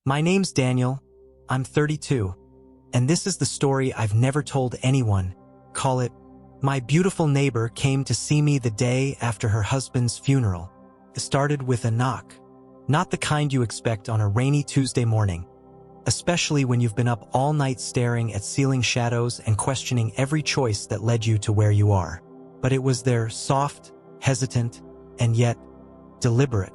My name's Daniel. I'm 32. And this is the story I've never told anyone. Call it, My Beautiful Neighbor Came to See Me the Day After Her Husband's Funeral. It started with a knock. Not the kind you expect on a rainy Tuesday morning, especially when you've been up all night staring at ceiling shadows and questioning every choice that led you to where you are. But it was there, soft, hesitant, and yet deliberate.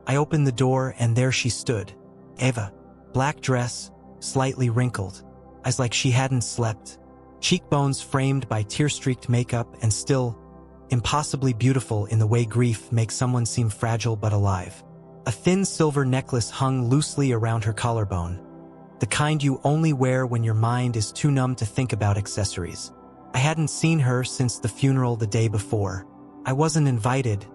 I opened the door and there she stood. Eva. Black dress, slightly wrinkled. Eyes like she hadn't slept. Cheekbones framed by tear-streaked makeup and still impossibly beautiful in the way grief makes someone seem fragile but alive. A thin silver necklace hung loosely around her collarbone, the kind you only wear when your mind is too numb to think about accessories. I hadn't seen her since the funeral the day before. I wasn't invited,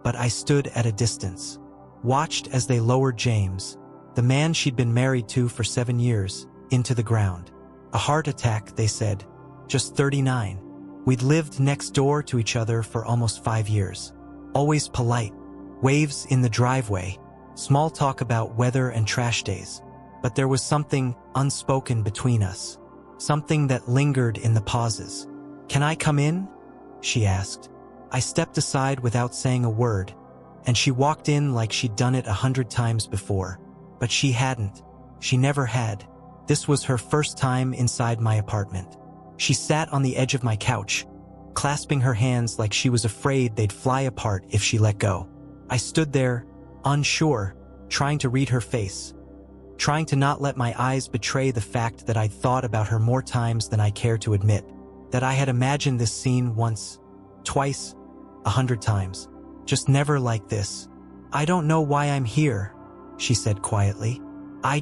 but I stood at a distance, watched as they lowered James, the man she'd been married to for 7 years, into the ground. A heart attack, they said. Just 39. We'd lived next door to each other for almost 5 years. Always polite. Waves in the driveway. Small talk about weather and trash days. But there was something unspoken between us. Something that lingered in the pauses. "Can I come in?" she asked. I stepped aside without saying a word, and she walked in like she'd done it 100 times before. But she hadn't. She never had. This was her first time inside my apartment. She sat on the edge of my couch, clasping her hands like she was afraid they'd fly apart if she let go. I stood there, unsure, trying to read her face, trying to not let my eyes betray the fact that I'd thought about her more times than I care to admit, that I had imagined this scene once, twice, 100 times, just never like this. "I don't know why I'm here," she said quietly. I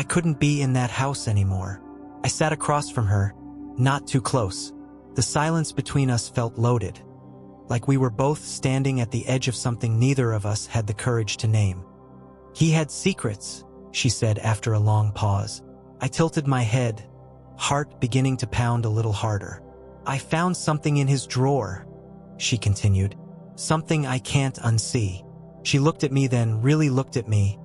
couldn't be in that house anymore." I sat across from her, not too close. The silence between us felt loaded, like we were both standing at the edge of something neither of us had the courage to name. "He had secrets," she said after a long pause. I tilted my head, heart beginning to pound a little harder. "I found something in his drawer," she continued. "Something I can't unsee." She looked at me, then really looked at me,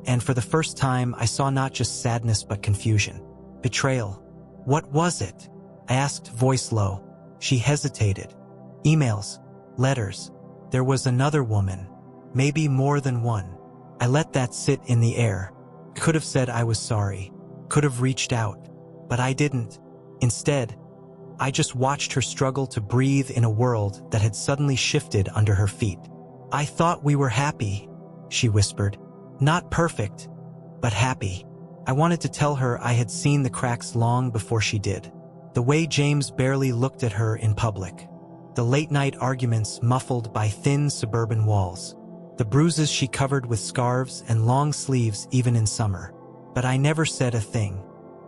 and for the first time I saw not just sadness but confusion. Betrayal. "What was it?" I asked, voice low. She hesitated. "Emails. Letters. There was another woman. Maybe more than one." I let that sit in the air. Could have said I was sorry. Could have reached out. But I didn't. Instead, I just watched her struggle to breathe in a world that had suddenly shifted under her feet. "I thought we were happy," she whispered. "Not perfect, but happy." I wanted to tell her I had seen the cracks long before she did. The way James barely looked at her in public. The late-night arguments muffled by thin suburban walls. The bruises she covered with scarves and long sleeves even in summer. But I never said a thing.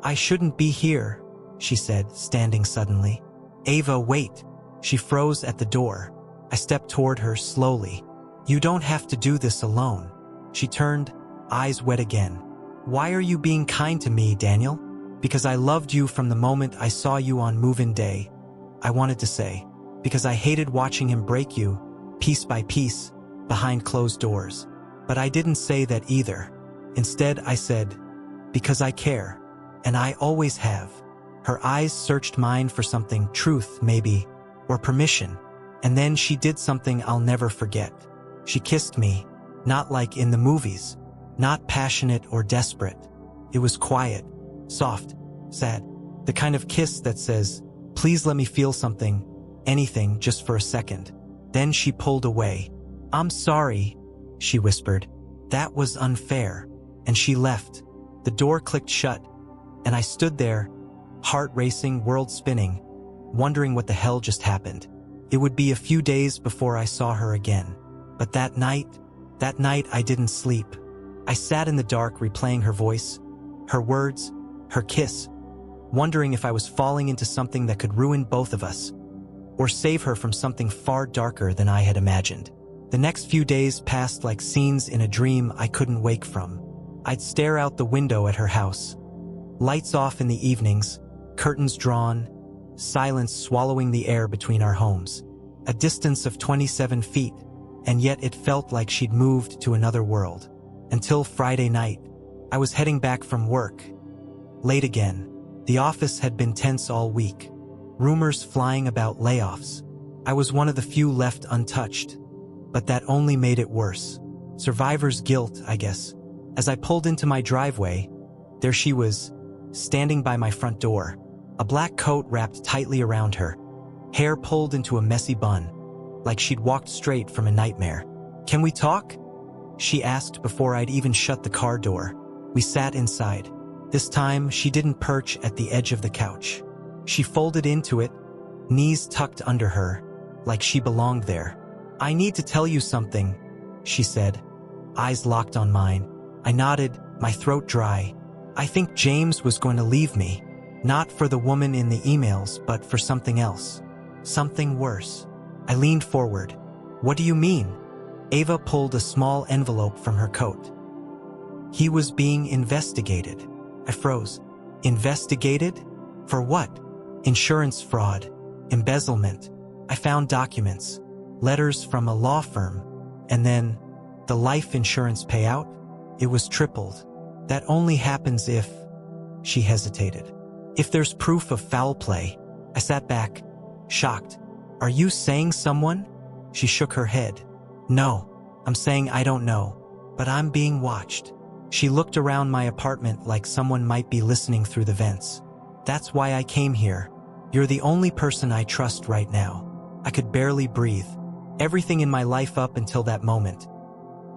"I shouldn't be here," she said, standing suddenly. "Ava, wait." She froze at the door. I stepped toward her slowly. "You don't have to do this alone." She turned, eyes wet again. "Why are you being kind to me, Daniel?" "Because I loved you from the moment I saw you on move-in day," I wanted to say. "Because I hated watching him break you, piece by piece, behind closed doors." But I didn't say that either. Instead, I said, "Because I care. And I always have." Her eyes searched mine for something, truth maybe, or permission. And then she did something I'll never forget. She kissed me. Not like in the movies. Not passionate or desperate. It was quiet, soft, sad. The kind of kiss that says, "Please let me feel something, anything, just for a second." Then she pulled away. "I'm sorry," she whispered. "That was unfair." And she left. The door clicked shut, and I stood there, heart racing, world spinning, wondering what the hell just happened. It would be a few days before I saw her again. But that night I didn't sleep. I sat in the dark replaying her voice, her words, her kiss, wondering if I was falling into something that could ruin both of us, or save her from something far darker than I had imagined. The next few days passed like scenes in a dream I couldn't wake from. I'd stare out the window at her house. Lights off in the evenings, curtains drawn, silence swallowing the air between our homes. A distance of 27 feet, and yet it felt like she'd moved to another world. Until Friday night, I was heading back from work. Late again. The office had been tense all week. Rumors flying about layoffs. I was one of the few left untouched. But that only made it worse. Survivor's guilt, I guess. As I pulled into my driveway, there she was, standing by my front door. A black coat wrapped tightly around her. Hair pulled into a messy bun, like she'd walked straight from a nightmare. "Can we talk?" she asked before I'd even shut the car door. We sat inside. This time, she didn't perch at the edge of the couch. She folded into it, knees tucked under her, like she belonged there. "I need to tell you something," she said, eyes locked on mine. I nodded, my throat dry. I think James was going to leave me, not for the woman in the emails, but for something else. Something worse. I leaned forward. "What do you mean?" Ava pulled a small envelope from her coat. "He was being investigated." I froze. Investigated? For what? Insurance fraud. Embezzlement. I found documents. Letters from a law firm. And then, the life insurance payout? It was tripled. That only happens if... She hesitated. "If there's proof of foul play." I sat back, shocked. "Are you saying someone?" She shook her head. "No, I'm saying I don't know, but I'm being watched." She looked around my apartment like someone might be listening through the vents. "That's why I came here. You're the only person I trust right now." I could barely breathe. Everything in my life up until that moment.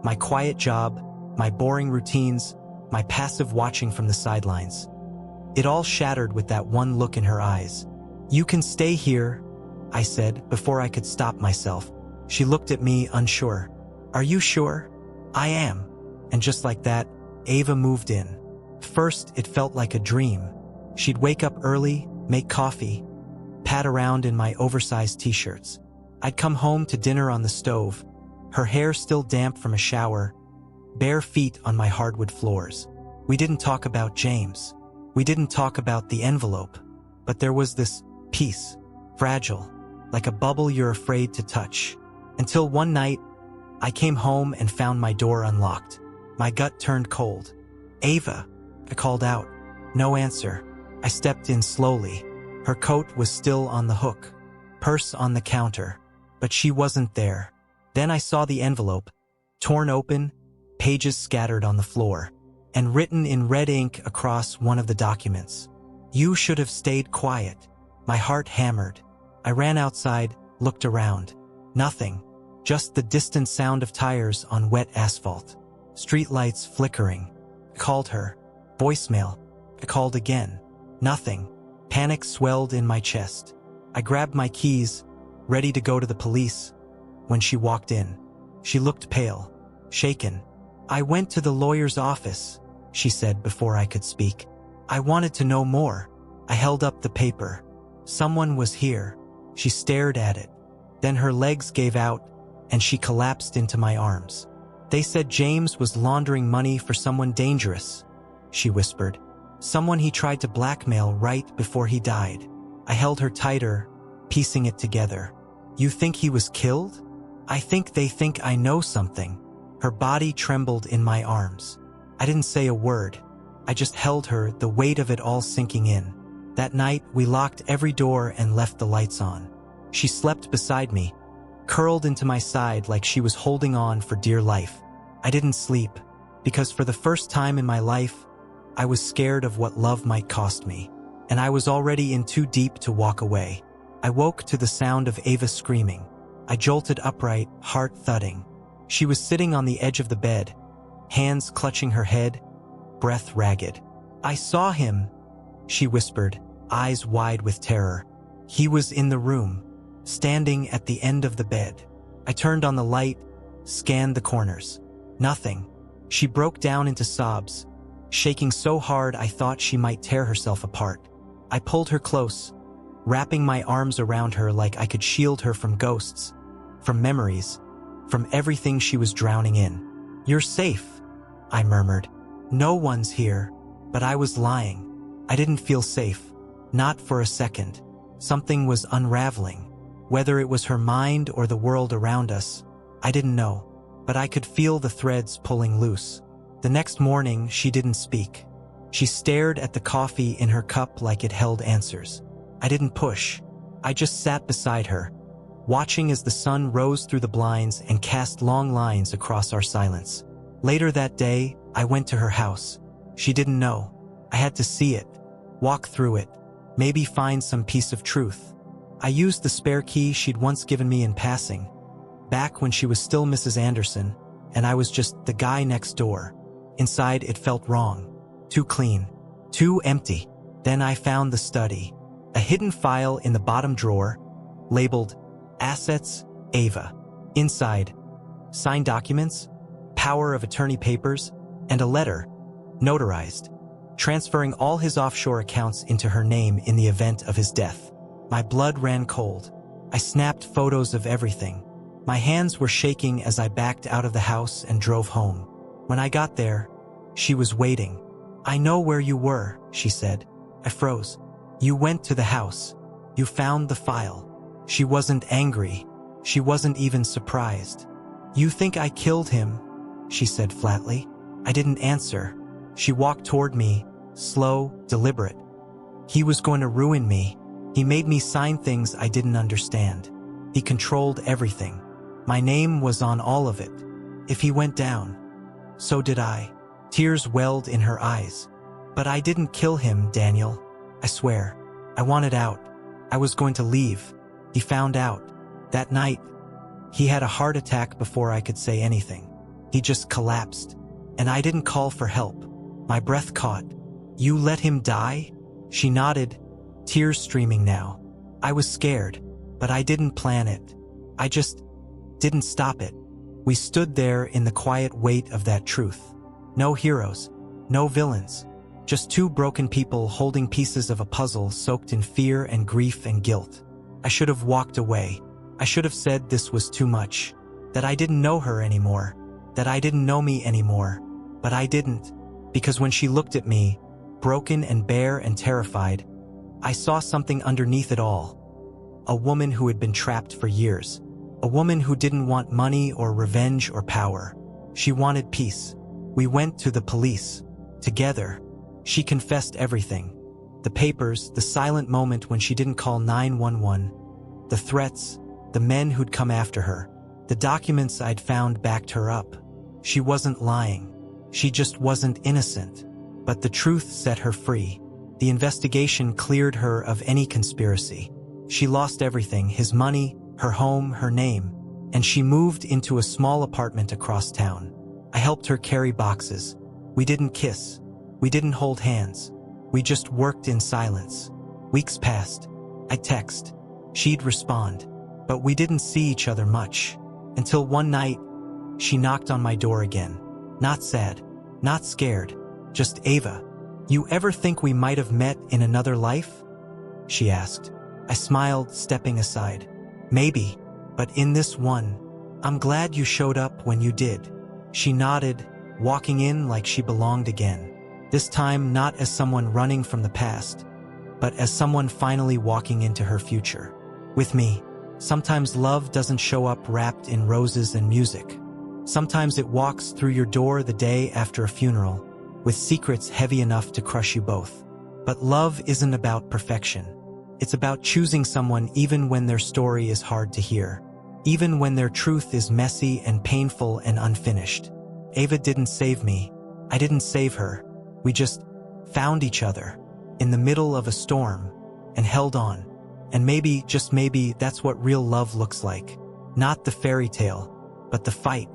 My quiet job, my boring routines, my passive watching from the sidelines. It all shattered with that one look in her eyes. "You can stay here," I said before I could stop myself. She looked at me unsure. "Are you sure?" "I am." And just like that, Ava moved in. First, it felt like a dream. She'd wake up early, make coffee, pat around in my oversized t-shirts. I'd come home to dinner on the stove, her hair still damp from a shower, bare feet on my hardwood floors. We didn't talk about James. We didn't talk about the envelope. But there was this peace, fragile, like a bubble you're afraid to touch. Until one night, I came home and found my door unlocked. My gut turned cold. "Ava," I called out. No answer. I stepped in slowly. Her coat was still on the hook, purse on the counter, but she wasn't there. Then I saw the envelope, torn open, pages scattered on the floor, and written in red ink across one of the documents. "You should have stayed quiet." My heart hammered. I ran outside, looked around. Nothing. Just the distant sound of tires on wet asphalt. Streetlights flickering. I called her. Voicemail. I called again. Nothing. Panic swelled in my chest. I grabbed my keys, ready to go to the police, when she walked in. She looked pale, shaken. "I went to the lawyer's office," she said before I could speak. "I wanted to know more." I held up the paper. Someone was here. She stared at it. Then her legs gave out, and she collapsed into my arms. "They said James was laundering money for someone dangerous," she whispered. "Someone he tried to blackmail right before he died." I held her tighter, piecing it together. "You think he was killed?" "I think they think I know something." Her body trembled in my arms. I didn't say a word. I just held her, the weight of it all sinking in. That night, we locked every door and left the lights on. She slept beside me, curled into my side like she was holding on for dear life. I didn't sleep, because for the first time in my life, I was scared of what love might cost me, and I was already in too deep to walk away. I woke to the sound of Ava screaming. I jolted upright, heart thudding. She was sitting on the edge of the bed, hands clutching her head, breath ragged. "I saw him," she whispered, eyes wide with terror. "He was in the room, standing at the end of the bed." I turned on the light, scanned the corners. Nothing. She broke down into sobs, shaking so hard I thought she might tear herself apart. I pulled her close, wrapping my arms around her like I could shield her from ghosts, from memories, from everything she was drowning in. "You're safe," I murmured. "No one's here." But I was lying. I didn't feel safe. Not for a second. Something was unraveling. Whether it was her mind or the world around us, I didn't know. But I could feel the threads pulling loose. The next morning, she didn't speak. She stared at the coffee in her cup like it held answers. I didn't push. I just sat beside her, watching as the sun rose through the blinds and cast long lines across our silence. Later that day, I went to her house. She didn't know. I had to see it, walk through it, maybe find some piece of truth. I used the spare key she'd once given me in passing, back when she was still Mrs. Anderson, and I was just the guy next door. Inside, it felt wrong. Too clean. Too empty. Then I found the study. A hidden file in the bottom drawer, labeled Assets, Ava. Inside, signed documents, power of attorney papers, and a letter, notarized, transferring all his offshore accounts into her name in the event of his death. My blood ran cold. I snapped photos of everything. My hands were shaking as I backed out of the house and drove home. When I got there, she was waiting. "I know where you were," she said. I froze. "You went to the house. You found the file." She wasn't angry. She wasn't even surprised. "You think I killed him?" she said flatly. I didn't answer. She walked toward me, slow, deliberate. "He was going to ruin me. He made me sign things I didn't understand. He controlled everything. My name was on all of it. If he went down, so did I." Tears welled in her eyes. "But I didn't kill him, Daniel. I swear. I wanted out. I was going to leave. He found out. That night, he had a heart attack before I could say anything. He just collapsed. And I didn't call for help. My breath caught. You let him die?" She nodded, tears streaming now. I was scared, but I didn't plan it. I just didn't stop it. We stood there in the quiet weight of that truth. No heroes, no villains, just two broken people holding pieces of a puzzle soaked in fear and grief and guilt. I should have walked away. I should have said this was too much, that I didn't know her anymore, that I didn't know me anymore. But I didn't, because when she looked at me, broken and bare and terrified, I saw something underneath it all. A woman who had been trapped for years. A woman who didn't want money or revenge or power. She wanted peace. We went to the police. Together. She confessed everything. The papers, the silent moment when she didn't call 911, the threats, the men who'd come after her, the documents I'd found backed her up. She wasn't lying. She just wasn't innocent. But the truth set her free. The investigation cleared her of any conspiracy. She lost everything, his money, her home, her name, and she moved into a small apartment across town. I helped her carry boxes. We didn't kiss. We didn't hold hands. We just worked in silence. Weeks passed. I'd text. She'd respond. But we didn't see each other much. Until one night, she knocked on my door again. Not sad. Not scared. Just, "Ava, you ever think we might have met in another life?" she asked. I smiled, stepping aside. "Maybe, but in this one, I'm glad you showed up when you did." She nodded, walking in like she belonged again. This time not as someone running from the past, but as someone finally walking into her future. With me, sometimes love doesn't show up wrapped in roses and music. Sometimes it walks through your door the day after a funeral, with secrets heavy enough to crush you both. But love isn't about perfection. It's about choosing someone even when their story is hard to hear, even when their truth is messy and painful and unfinished. Ava didn't save me. I didn't save her. We just found each other in the middle of a storm and held on. And maybe, just maybe, that's what real love looks like. Not the fairy tale, but the fight.